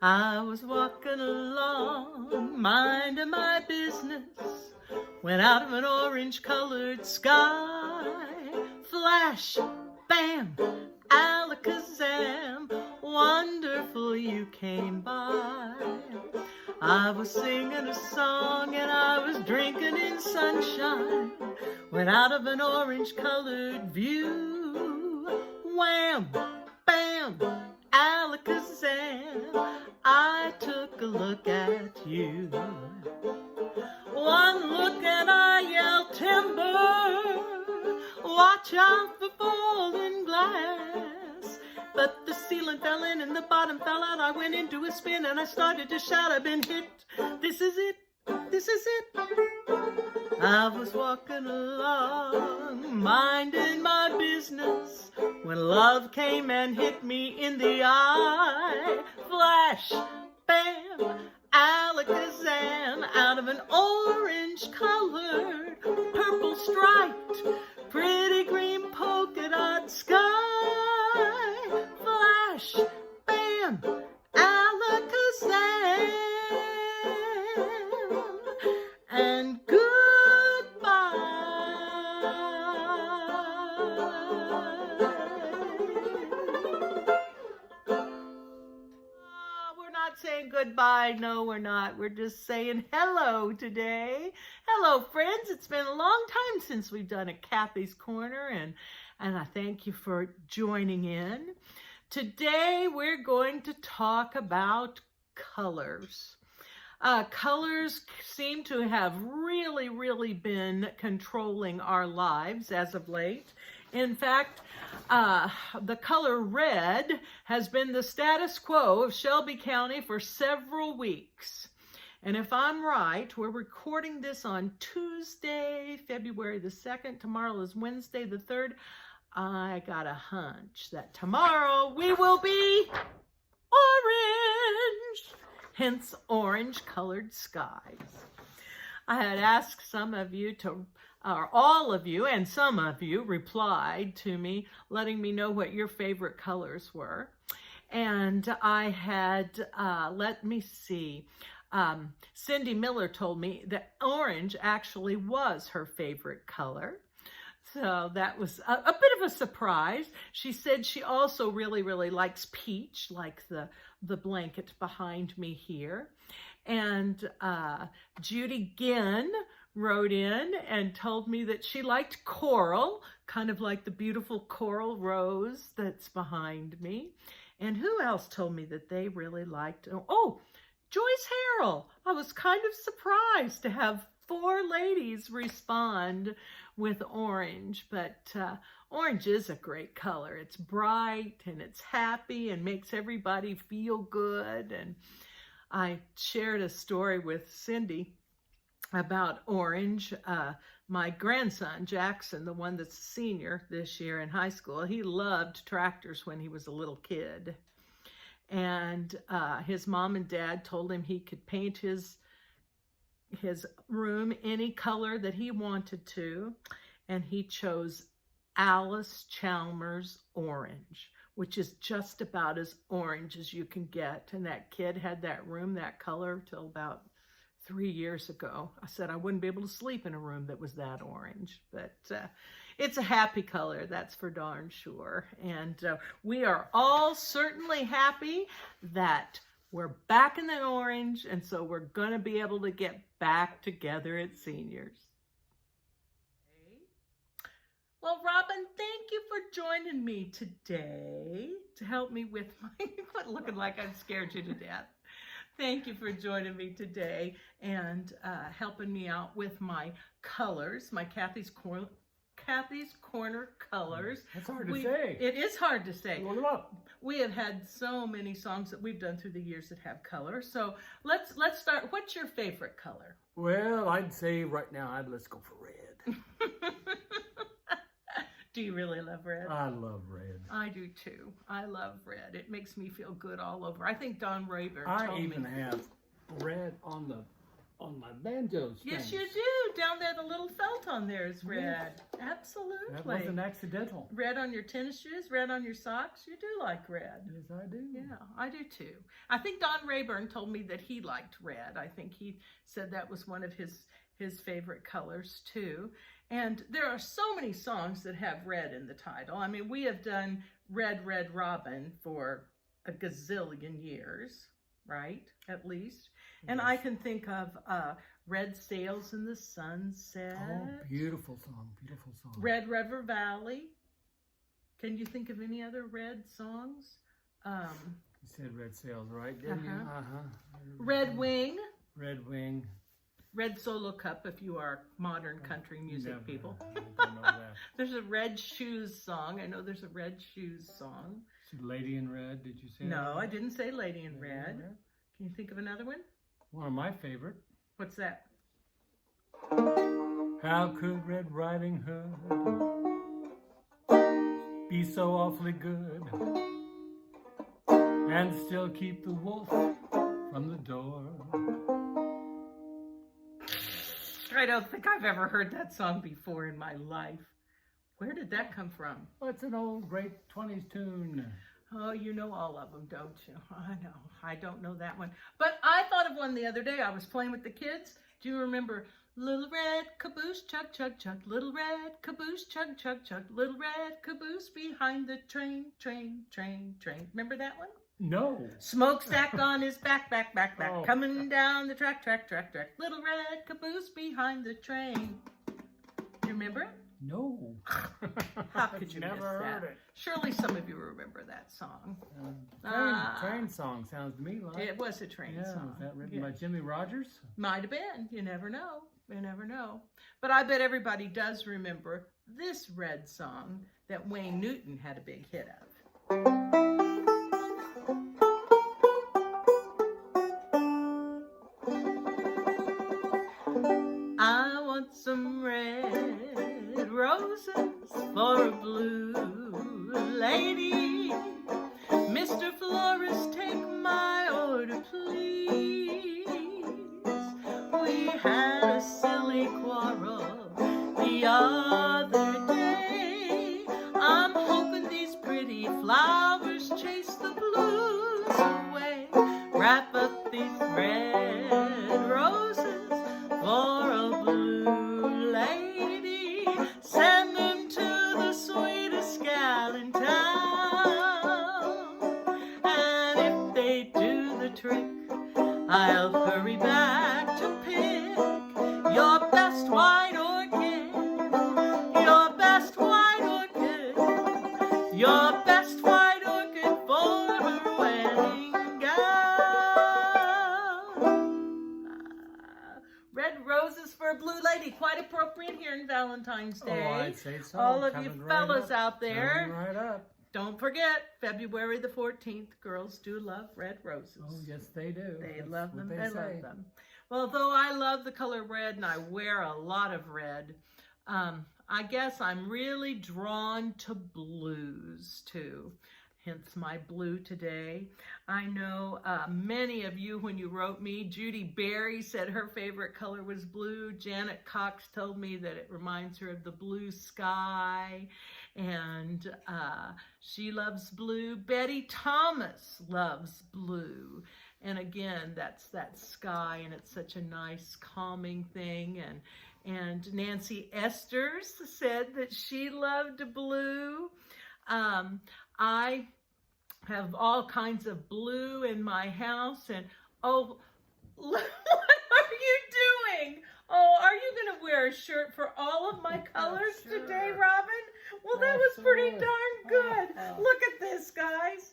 I was walking along, minding my business, when out of an orange-colored sky, flash, bam, alakazam, wonderful you came by. I was singing a song and I was drinking in sunshine, when out of an orange-colored view, wham, bam, alakazam, I took a look at you. One look and I yelled timber, watch out for falling glass. But the ceiling fell in and the bottom fell out. I went into a spin and I started to shout, I've been hit, this is it, this is it. I was walking along, minding my business, when love came and hit me in the eye. Flash, bam, alakazam, out of an orange-colored, purple striped, pretty green polka dot sky. Flash, bam, alakazam, and saying goodbye. No, we're not. We're just saying hello today. Hello, friends. It's been a long time since we've done a Kathy's Corner, and I thank you for joining in. Today, we're going to talk about colors. Colors seem to have really been controlling our lives as of late. In fact, the color red has been the status quo of Shelby County for several weeks. And if I'm right, we're recording this on Tuesday, February the 2nd. Tomorrow is Wednesday the 3rd. I got a hunch that tomorrow we will be orange, hence orange-colored skies. I had asked some of you to, or all of you, and some of you replied to me, letting me know what your favorite colors were. And I had, let me see, Cindy Miller told me that orange actually was her favorite color. So that was a bit of a surprise. She said she also really likes peach, like the blanket behind me here. And Judy Ginn wrote in and told me that she liked coral, kind of like the beautiful coral rose that's behind me. And who else told me that they really liked, oh, Joyce Harrell. I was kind of surprised to have 4 ladies respond with orange, but orange is a great color. It's bright and it's happy and makes everybody feel good. And I shared a story with Cindy about orange. My grandson, Jackson, the one that's a senior this year in high school, he loved tractors when he was a little kid. And his mom and dad told him he could paint his room any color that he wanted to, and he chose Alice Chalmers orange, which is just about as orange as you can get. And that kid had that room that color till about 3 years ago. I said I wouldn't be able to sleep in a room that was that orange, but it's a happy color, that's for darn sure. And we are all certainly happy that we're back in the orange, and so we're going to be able to get back together at seniors. Well, Robin, thank you for joining me today to help me with my, looking like I've scared you to death. Thank you for joining me today and helping me out with my colors, my Kathy's Corner colors. That's hard to say. It is hard to say. Look them up. We have had so many songs that we've done through the years that have color. So let's start. What's your favorite color? Well, I'd say right now, let's go for red. Do you really love red? I love red. I do too. I love red. It makes me feel good all over. I think Don Rayburn told me. I even have red on my banjo strings. Yes, you do, look down there, the little felt on there is red. Absolutely. That wasn't accidental. Red on your tennis shoes, red on your socks. You do like red. Yes, I do. Yeah, I do too. I think Don Rayburn told me that he liked red. I think he said that was one of his favorite colors too. And there are so many songs that have red in the title. I mean, we have done Red, Red Robin for a gazillion years, right? At least. And Yes. I can think of Red Sails in the Sunset. Oh, beautiful song, beautiful song. Red River Valley. Can you think of any other red songs? You said Red Sails, right? Didn't you? Red Wing. Red Wing. Red Solo Cup, if you are modern country music Never. people. I don't know that. There's a Red Shoes song. I know there's a Red Shoes song. Lady in Red, did you say No, that? I didn't say Lady in Lady in Red. Can you think of another one? One of my favorite. What's that? How could Red Riding Hood be so awfully good and still keep the wolf from the door? I don't think I've ever heard that song before in my life. Where did that come from? Well, it's an old great 20s tune. Oh, you know all of them, don't you? I know. I don't know that one. But I thought of one the other day. I was playing with the kids. Do you remember Little Red Caboose, chug, chug, chug, Little Red Caboose, chug, chug, chug, Little Red Caboose behind the train, train, train, train. Remember that one? No. Smokestack on his back, back, back, back, Oh. coming down the track, track, track, track. Little Red Caboose behind the train. You remember it? No. How could you Never miss heard that? it. Surely some of you remember that song. Train song sounds to me like. It was a train song. Was that written Yeah. by Jimmy Rogers? Might have been. You never know. You never know. But I bet everybody does remember this red song that Wayne Newton had a big hit of. I want some red roses for a blue lady. Mr. Florist, take my order, please. We had a silly quarrel the other day. I'm hoping these pretty flowers chase the blues away. Wrap up these red roses for a blue lady. Send them to the sweetest gal in town. And if they do the trick, I'll hurry back to pick your best white orchid, your best white orchid, your best white orchid for her wedding gown. Red roses for a blue lady, quite appropriate here in Valentine's Day. Oh, I'd say so. All of Coming you right fellas up. out there, Coming right up. don't forget, February the 14th, girls do love red roses. Oh, yes, they do. They That's love what them. they They say. love them. Well, though I love the color red and I wear a lot of red, I guess I'm really drawn to blues too. Hence my blue today. I know many of you, when you wrote me, Judy Berry said her favorite color was blue. Janet Cox told me that it reminds her of the blue sky, and she loves blue. Betty Thomas loves blue. And again, that's that sky, and it's such a nice, calming thing. And Nancy Esters said that she loved blue. I have all kinds of blue in my house, and oh, what are you doing? Oh, are you going to wear a shirt for all of my colors Sure. today, Robin? Well, that was pretty Absolutely. darn good. Look at this, guys.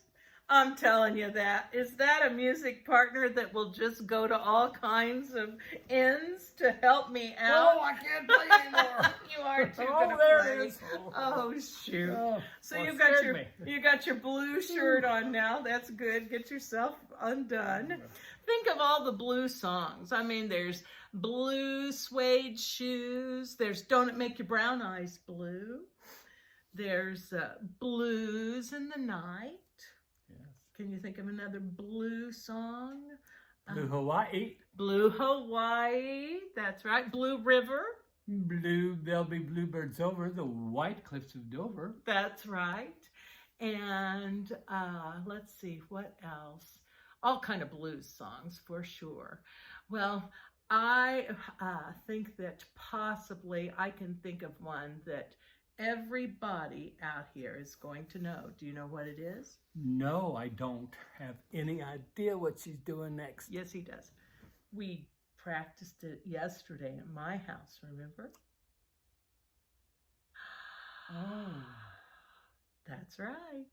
I'm telling you that. Is that a music partner that will just go to all kinds of ends to help me out? Oh, I can't play anymore. You are too Oh, gonna there play. it is. Oh shoot! Oh, So well, you it got scared me. you got your blue shirt on now. That's good. Get yourself undone. Think of all the blue songs. I mean, there's blue suede shoes. There's Don't It Make Your Brown Eyes Blue. There's Blues in the Night. Yes. Can you think of another blue song? Blue Hawaii. Blue Hawaii. That's right. Blue River. There'll be bluebirds over the white cliffs of Dover. That's right. And let's see, what else? All kind of blues songs for sure. Well, I think that possibly I can think of one that everybody out here is going to know. Do you know what it is? No, I don't have any idea what she's doing next. Yes, he does. We practiced it yesterday at my house, remember? Oh. That's right.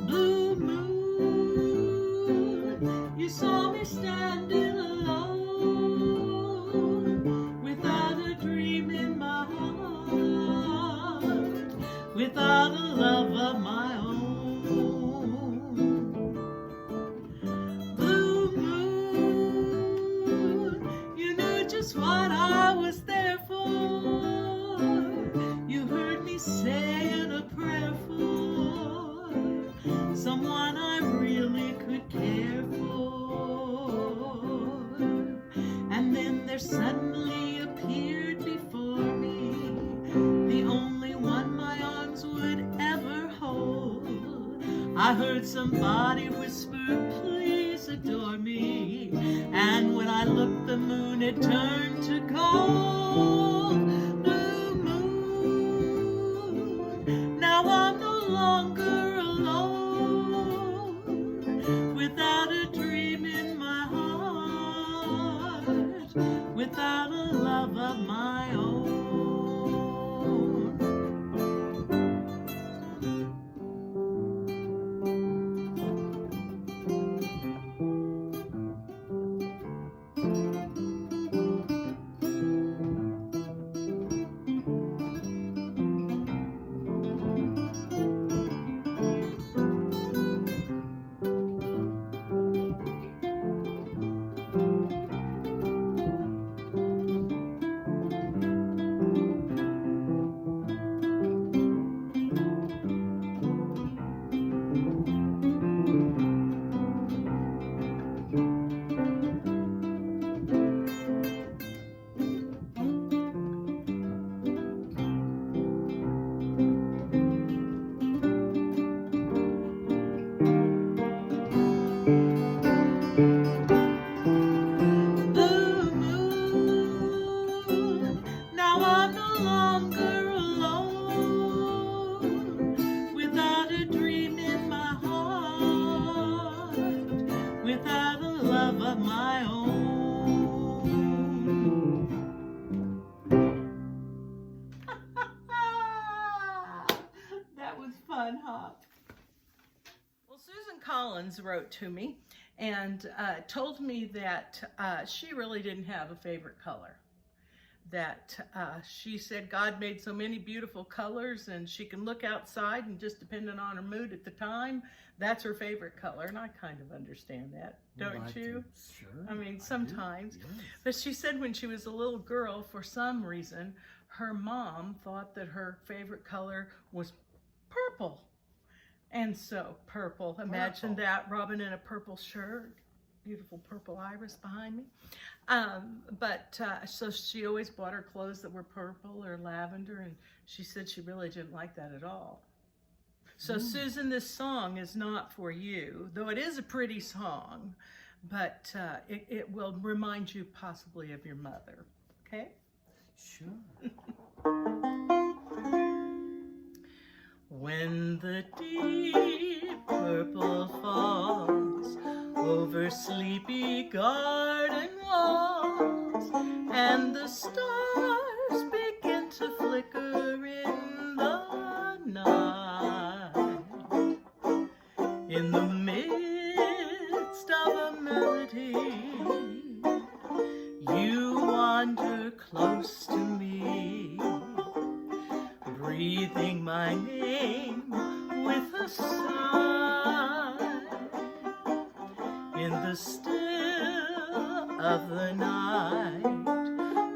Blue moon, you saw me standing alone, without a dream in my heart, without a love of my own. Blue moon, you knew just what I was there for. You heard me saying a prayer for someone I really could care for. And then there suddenly appeared before me the only one my arms would ever hold. I heard somebody whisper, please adore me. And when I looked, the moon had turned to gold. Blue moon, now I'm no longer alone, without a dream in my heart, without a love of my own. Blue moon, now I'm no longer alone, without a dream in my heart, without a love of my own. That was fun, huh? Well, Susan Collins wrote to me and told me that she really didn't have a favorite color. That she said God made so many beautiful colors and she can look outside and just depending on her mood at the time, that's her favorite color. And I kind of understand that, don't you? Sure. I mean, sometimes. Yes. But she said when she was a little girl, for some reason, her mom thought that her favorite color was purple. And so purple, imagine that, Robin in a purple shirt, beautiful purple iris behind me. So she always bought her clothes that were purple or lavender, and she said she really didn't like that at all. So Susan, this song is not for you, though it is a pretty song, but it will remind you possibly of your mother, okay? Sure. When the deep purple falls over sleepy garden walls, and the stars begin to flicker in the night, in the midst of a melody, you wander close to me, breathing my name with a sigh. In the still of the night,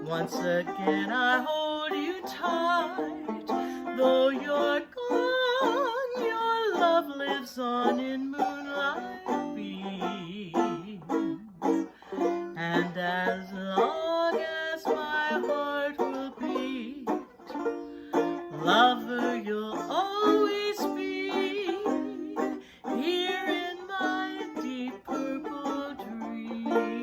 once again I hold you tight. Though you're gone, your love lives on in moonlight beams. And as long as my heart will beat, lover, you'll always be here in my deep purple dreams.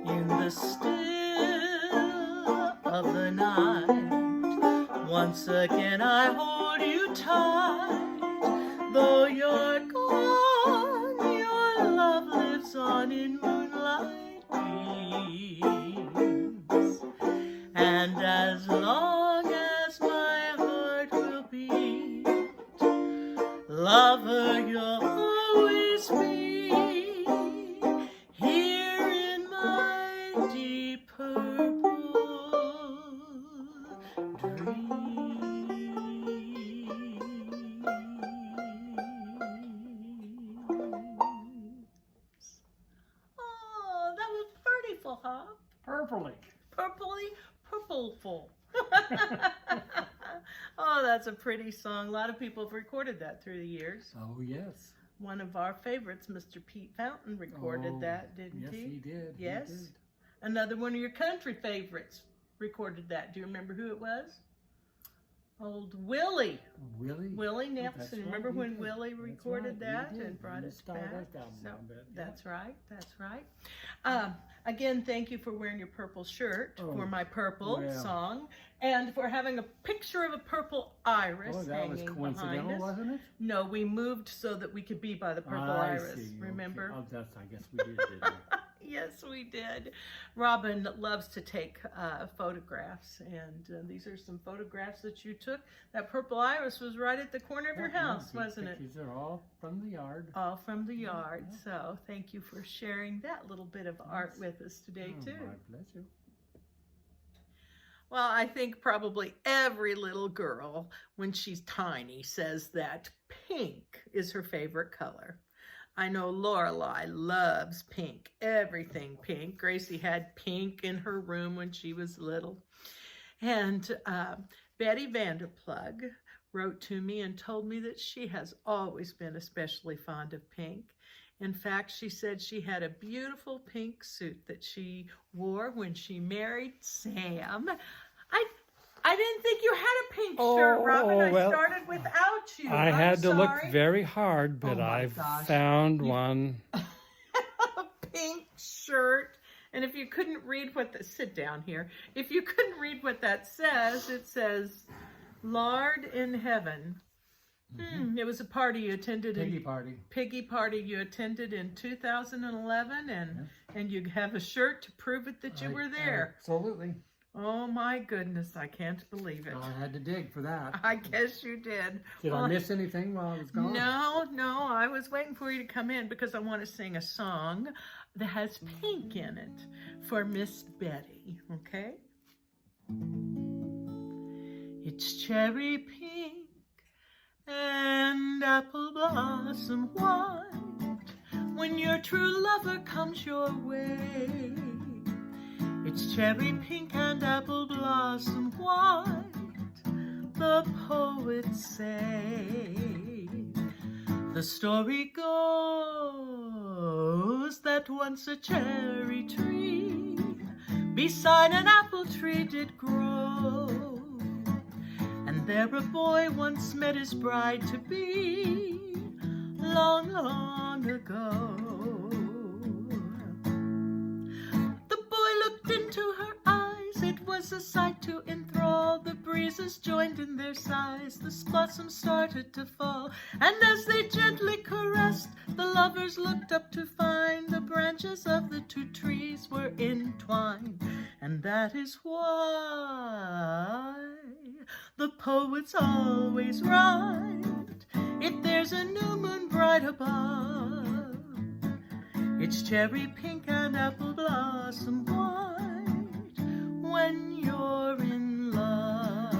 In the still of the night, once again I hold you tight. Though you're gone, your love lives on in moonlight beams. And as long as my heart will beat, lover, you'll always be here in my deep purple dreams. Oh, that was prettyful, huh? Purpley. Purpley, purpleful. Oh, that's a pretty song. A lot of people have recorded that through the years. Oh, yes. One of our favorites, Mr. Pete Fountain, recorded that, didn't yes, he? Yes, he did. Yes. He did. Another one of your country favorites recorded that. Do you remember who it was? Old Willie. Willie Nelson. That's right, Remember he when did. Willie That's recorded right, that he did. and brought He it started back? us down a So, little bit, yeah. that's right. That's right. Again, thank you for wearing your purple shirt for my purple song, and for having a picture of a purple iris that was hanging coincidental, behind us. wasn't it? No, we moved so that we could be by the purple iris. See. Remember? Okay. Oh, that's, I guess we did, didn't we? Yes, we did. Robin loves to take photographs, and these are some photographs that you took. That purple iris was right at the corner of your house, wasn't it? These are all from the yard. All from the yard. So thank you for sharing that little bit of art with us today, too. My pleasure. Well, I think probably every little girl, when she's tiny, says that pink is her favorite color. I know Lorelei loves pink, everything pink. Gracie had pink in her room when she was little. And Betty Vanderplug wrote to me and told me that she has always been especially fond of pink. In fact, she said she had a beautiful pink suit that she wore when she married Sam. I didn't think you had a pink shirt, Robin. I started without you. I had to look very hard, but I found one. A pink shirt. And if you couldn't read what the, sit down here. If you couldn't read what that says, it says, Lord in Heaven. It was a party you attended. Piggy party you attended in 2011, and you have a shirt to prove it that you were there. Absolutely. Oh my goodness, I can't believe it. I had to dig for that. I guess you did. Did I miss anything while I was gone? No, I was waiting for you to come in because I want to sing a song that has pink in it for Miss Betty, okay? It's cherry pink and apple blossom white when your true lover comes your way. It's cherry pink and apple blossom white, the poets say. The story goes that once a cherry tree beside an apple tree did grow, and there a boy once met his bride-to-be long, long ago. Into her eyes, it was a sight to enthrall. The breezes joined in their sighs, the blossoms started to fall, and as they gently caressed, the lovers looked up to find the branch branches of the two trees were entwined, and that is why the poets always write, if there's a new moon bright above, it's cherry pink and apple blossom white when you're in love.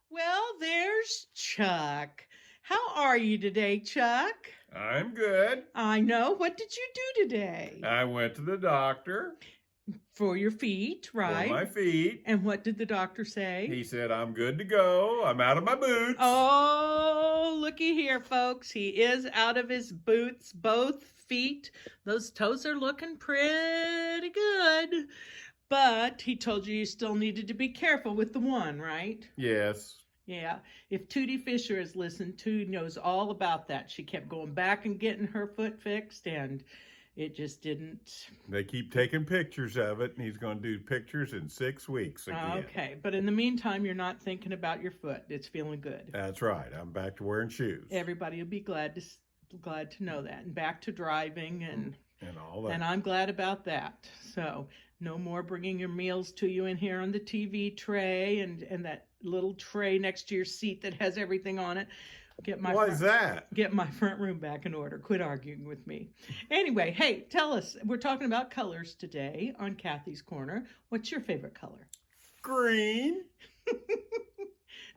Well, there's Chuck. How are you today, Chuck? I'm good. I know. What did you do today? I went to the doctor For your feet, right? for my feet. And what did the doctor say? He said, I'm good to go. I'm out of my boots. Oh, looky here, folks. He is out of his boots, both feet. Those toes are looking pretty good. But he told you still needed to be careful with the one, right? Yes. Yeah. If Tootie Fisher has listened, Tootie knows all about that. She kept going back and getting her foot fixed, and it just didn't. They keep taking pictures of it, and he's going to do pictures in 6 weeks again. Okay. But in the meantime, you're not thinking about your foot. It's feeling good. That's right. I'm back to wearing shoes. Everybody will be glad to know that. And back to driving and all that. And I'm glad about that. So no more bringing your meals to you in here on the TV tray and that little tray next to your seat that has everything on it. Why's that? Get my front room back in order. Quit arguing with me. Anyway, hey, tell us. We're talking about colors today on Kathy's Corner. What's your favorite color? Green.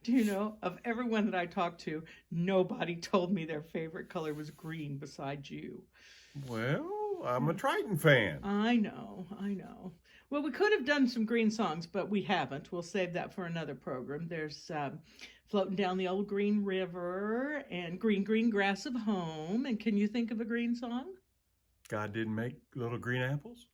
Do you know, of everyone that I talked to, nobody told me their favorite color was green besides you. Well, I'm a Triton fan. I know. Well, we could have done some green songs, but we haven't. We'll save that for another program. There's Floating Down the Old Green River and Green, Green Grass of Home. And can you think of a green song? God didn't make little green apples?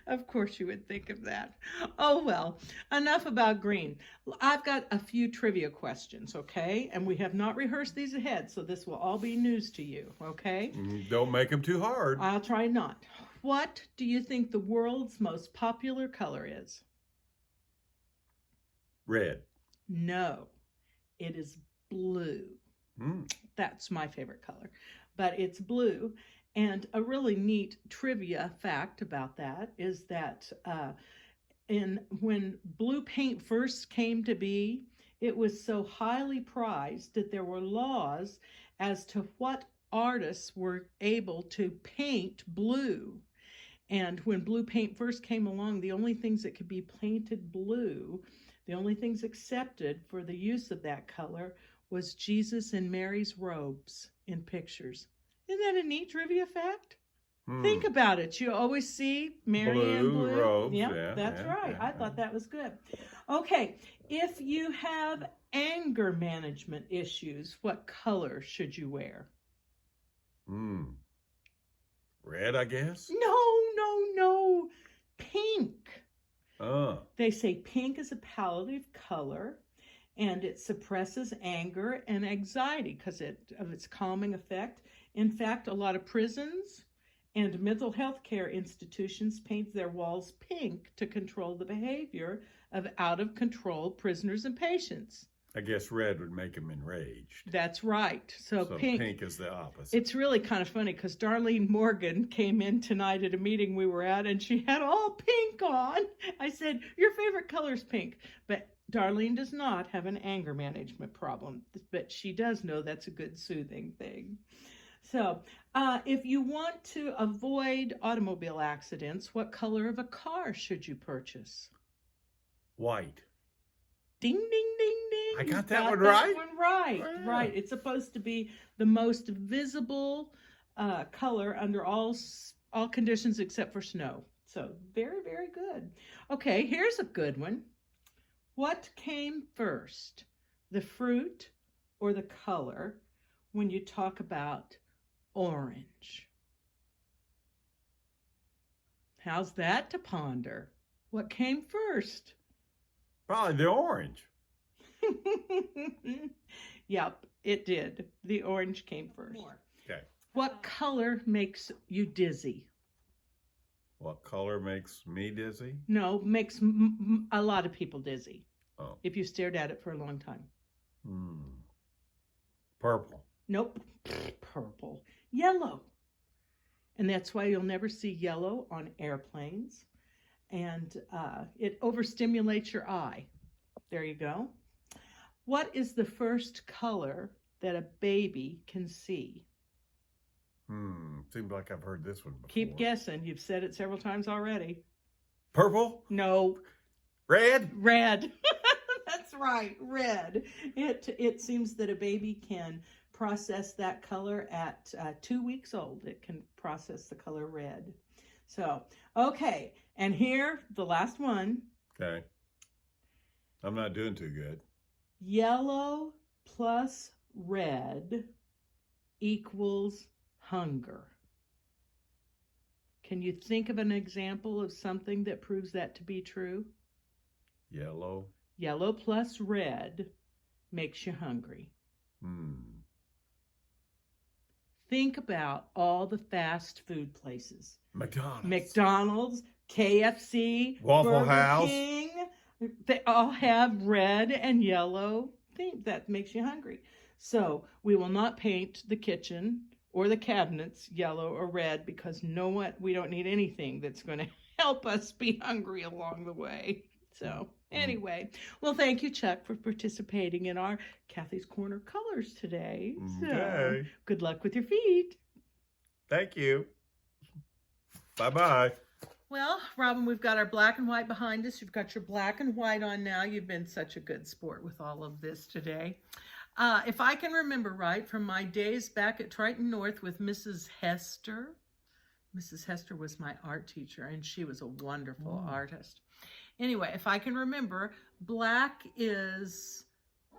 Of course you would think of that. Oh, well, enough about green. I've got a few trivia questions, okay? And we have not rehearsed these ahead, so this will all be news to you, okay? Don't make them too hard. I'll try not. What do you think the world's most popular color is? Red. No, it is blue. That's my favorite color, but it's blue. And a really neat trivia fact about that is that when blue paint first came to be, it was so highly prized that there were laws as to what artists were able to paint blue. And when blue paint first came along, the only things that could be painted blue, the only things accepted for the use of that color was Jesus and Mary's robes in pictures. Isn't that a neat trivia fact? Think about it. You always see Mary in blue. Robes. Yep, Yeah, that's right. I thought that was good. Okay, if you have anger management issues, what color should you wear? Red, I guess? No. Pink. They say pink is a palliative color, and it suppresses anger and anxiety because of its calming effect. In fact, a lot of prisons and mental health care institutions paint their walls pink to control the behavior of out-of-control prisoners and patients. I guess red would make them enraged. That's right. So pink is the opposite. It's really kind of funny because Darlene Morgan came in tonight at a meeting we were at, and she had all pink on. I said, your favorite color is pink. But Darlene does not have an anger management problem, but she does know that's a good soothing thing. So if you want to avoid automobile accidents, what color of a car should you purchase? White. Ding, ding, ding, ding. I got that one right? Right, Wow. right. It's supposed to be the most visible color under all conditions except for snow. So very, very good. Okay, here's a good one. What came first, the fruit or the color, when you talk about orange? How's that to ponder? What came first? Probably the orange. Yep, it did. The orange came first. Okay. What color makes you dizzy? What color makes me dizzy? No, makes a lot of people dizzy. Oh. If you stared at it for a long time. Purple. Nope. Purple. Yellow. And that's why you'll never see yellow on airplanes. And it overstimulates your eye. There you go. What is the first color that a baby can see? Seems like I've heard this one before. Keep guessing. You've said it several times already. Purple? No. Red? Red. That's right. Red. It seems that a baby can process that color at 2 weeks old. It can process the color red. So, okay. And here, the last one. Okay. I'm not doing too good. Yellow plus red equals hunger. Can you think of an example of something that proves that to be true? Yellow. Yellow plus red makes you hungry. Think about all the fast food places. McDonald's, KFC, Waffle Burger House. King. They all have red and yellow things. That makes you hungry. So we will not paint the kitchen or the cabinets yellow or red because we don't need anything that's going to help us be hungry along the way. So anyway, well, thank you, Chuck, for participating in our Kathy's Corner Colors today. Okay. So good luck with your feet. Thank you. Bye-bye. Well, Robin, we've got our black and white behind us. You've got your black and white on now. You've been such a good sport with all of this today. If I can remember right, from my days back at Triton North with Mrs. Hester. Mrs. Hester was my art teacher, and she was a wonderful artist. Anyway, if I can remember, black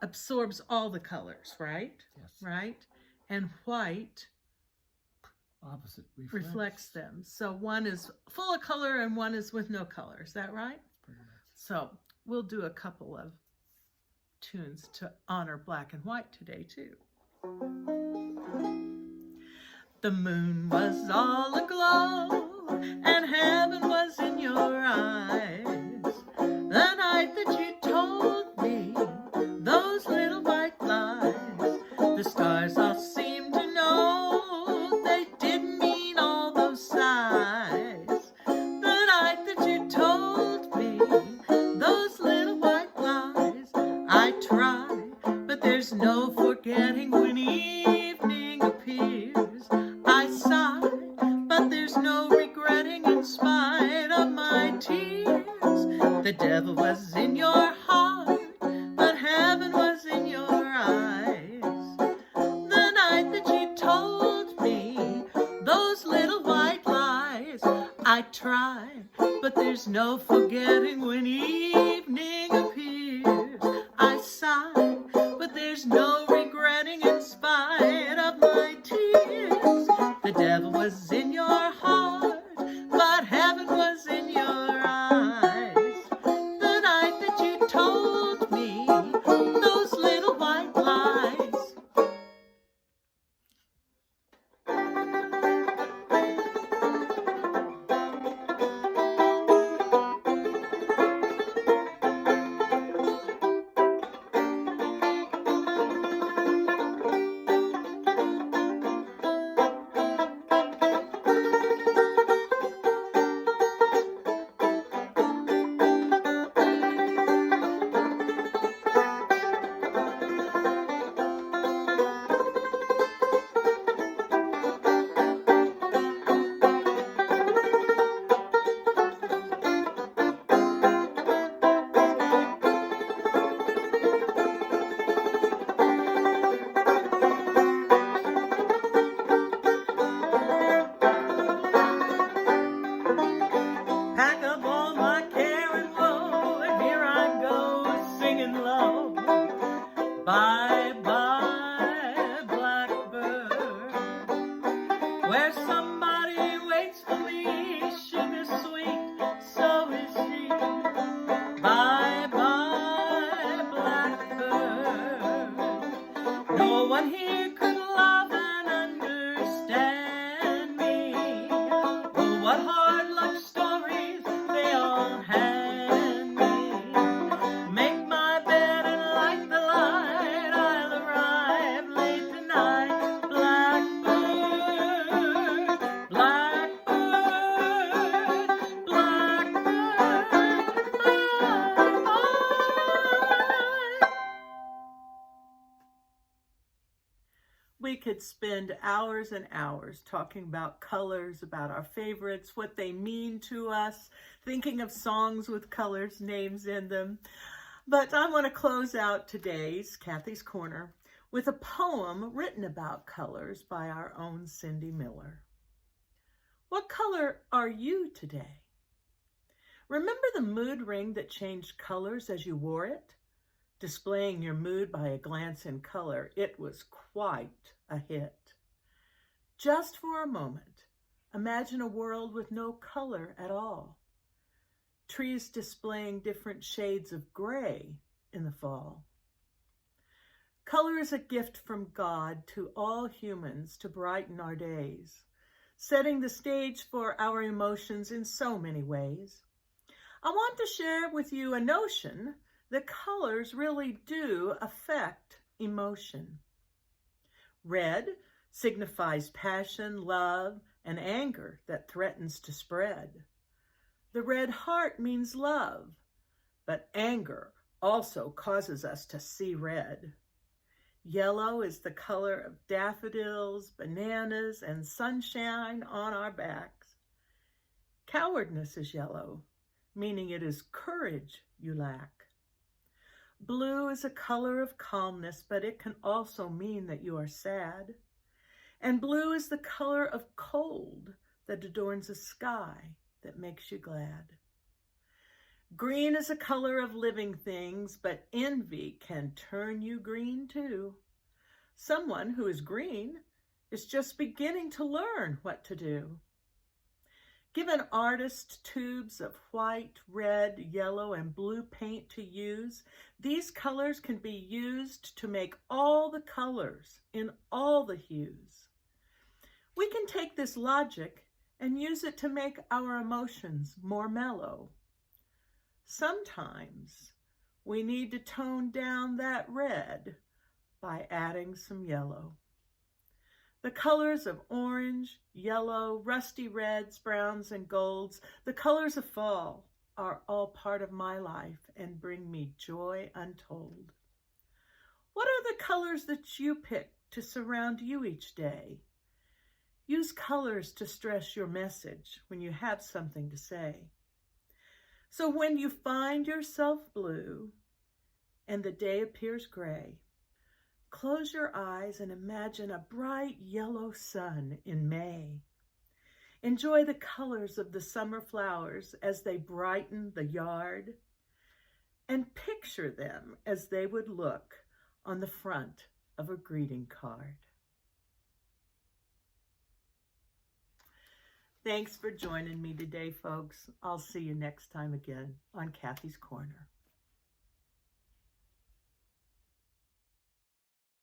absorbs all the colors, right? Yes. Right? And white Opposite reflects them. So one is full of color and one is with no color. Is that right? So we'll do a couple of tunes to honor black and white today too. The moon was all aglow and heaven was in your eyes. The night that you told me those little white lies, the stars all seemed to know they didn't mean all those sighs. The night that you told me those little white lies, I try, but there's no forgetting when evening appears. I sigh, but there's no regretting in spite of my tears. The devil was in your heart, but heaven was in your eyes. The night that you told me those little white lies, I try, but there's no forgetting when evening appears. I sigh, but there's no regretting in spite of my tears. The devil was in your heart, but heaven was in your eyes. The night that you told me those little white lies. Pack up all my care and woe, and here I go singing low. Bye bye, blackbird, where somebody waits for me, sugar sweet, so is she. Bye bye, blackbird, no one here could love and understand me. Oh, what hard luck stories they all hand me. Make my bed and light the light, I'll arrive late We could spend hours and hours talking about colors, about our favorites, what they mean to us, thinking of songs with colors, names in them. But I want to close out today's Kathy's Corner with a poem written about colors by our own Cindy Miller. What color are you today? Remember the mood ring that changed colors as you wore it? Displaying your mood by a glance in color, it was quite a hit. Just for a moment, imagine a world with no color at all. Trees displaying different shades of gray in the fall. Color is a gift from God to all humans to brighten our days, setting the stage for our emotions in so many ways. I want to share with you a notion that colors really do affect emotion. Red signifies passion, love, and anger that threatens to spread. The red heart means love, but anger also causes us to see red. Yellow is the color of daffodils, bananas, and sunshine on our backs. Cowardness is yellow, meaning it is courage you lack. Blue is a color of calmness, but it can also mean that you are sad. And blue is the color of cold that adorns a sky that makes you glad. Green is a color of living things, but envy can turn you green too. Someone who is green is just beginning to learn what to do. Give an artist tubes of white, red, yellow, and blue paint to use. These colors can be used to make all the colors in all the hues. We can take this logic and use it to make our emotions more mellow. Sometimes we need to tone down that red by adding some yellow. The colors of orange, yellow, rusty reds, browns, and golds, the colors of fall, are all part of my life and bring me joy untold. What are the colors that you pick to surround you each day? Use colors to stress your message when you have something to say. So when you find yourself blue and the day appears gray, close your eyes and imagine a bright yellow sun in May. Enjoy the colors of the summer flowers as they brighten the yard, and picture them as they would look on the front of a greeting card. Thanks for joining me today, folks. I'll see you next time again on Kathy's Corner.